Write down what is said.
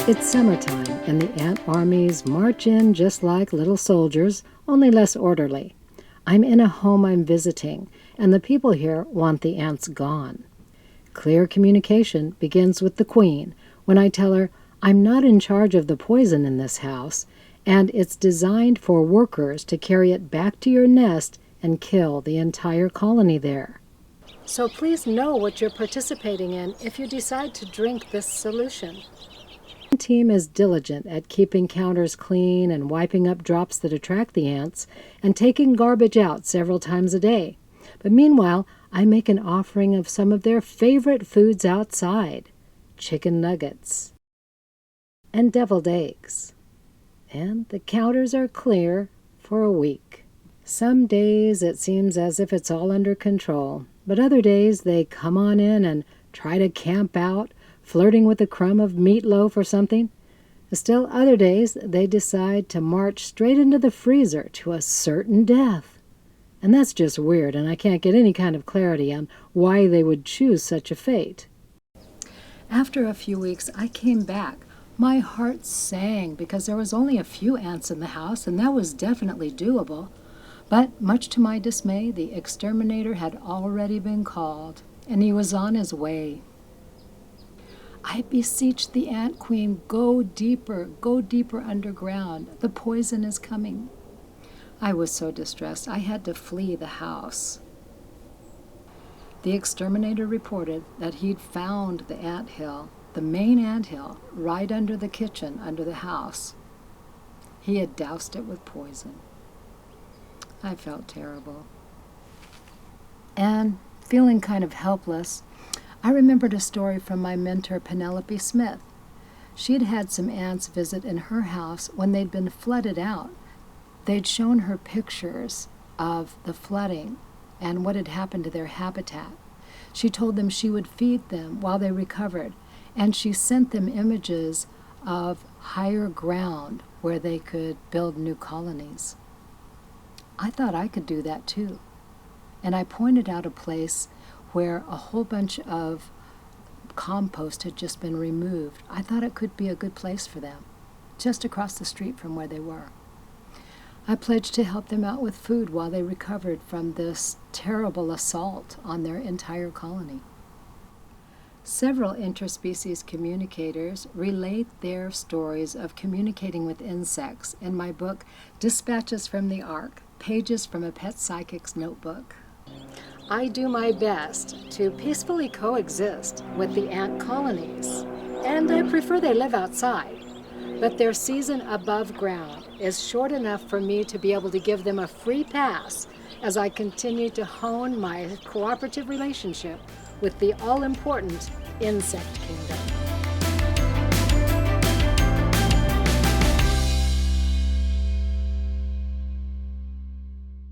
It's summertime, and the ant armies march in just like little soldiers, only less orderly. I'm in a home I'm visiting, and the people here want the ants gone. Clear communication begins with the queen when I tell her I'm not in charge of the poison in this house, and it's designed for workers to carry it back to your nest and kill the entire colony there. So please know what you're participating in if you decide to drink this solution. The team is diligent at keeping counters clean and wiping up drops that attract the ants and taking garbage out several times a day. But meanwhile, I make an offering of some of their favorite foods outside: chicken nuggets and deviled eggs. And the counters are clear for a week. Some days it seems as if it's all under control, but other days they come on in and try to camp out, flirting with a crumb of meatloaf or something. Still other days they decide to march straight into the freezer to a certain death. And that's just weird, and I can't get any kind of clarity on why they would choose such a fate. After a few weeks, I came back. My heart sang because there was only a few ants in the house, and that was definitely doable. But much to my dismay, the exterminator had already been called, and he was on his way. I beseech the ant queen, go deeper underground. The poison is coming. I was so distressed, I had to flee the house. The exterminator reported that he'd found the anthill, the main anthill, right under the kitchen, under the house. He had doused it with poison. I felt terrible. And feeling kind of helpless, I remembered a story from my mentor, Penelope Smith. She'd had some ants visit in her house when they'd been flooded out. They'd shown her pictures of the flooding and what had happened to their habitat. She told them she would feed them while they recovered, and she sent them images of higher ground where they could build new colonies. I thought I could do that too, and I pointed out a place where a whole bunch of compost had just been removed. I thought it could be a good place for them, just across the street from where they were. I pledged to help them out with food while they recovered from this terrible assault on their entire colony. Several interspecies communicators relate their stories of communicating with insects in my book, Dispatches from the Ark, Pages from a Pet Psychic's Notebook. I do my best to peacefully coexist with the ant colonies, and I prefer they live outside. But their season above ground is short enough for me to be able to give them a free pass as I continue to hone my cooperative relationship with the all-important insect kingdom.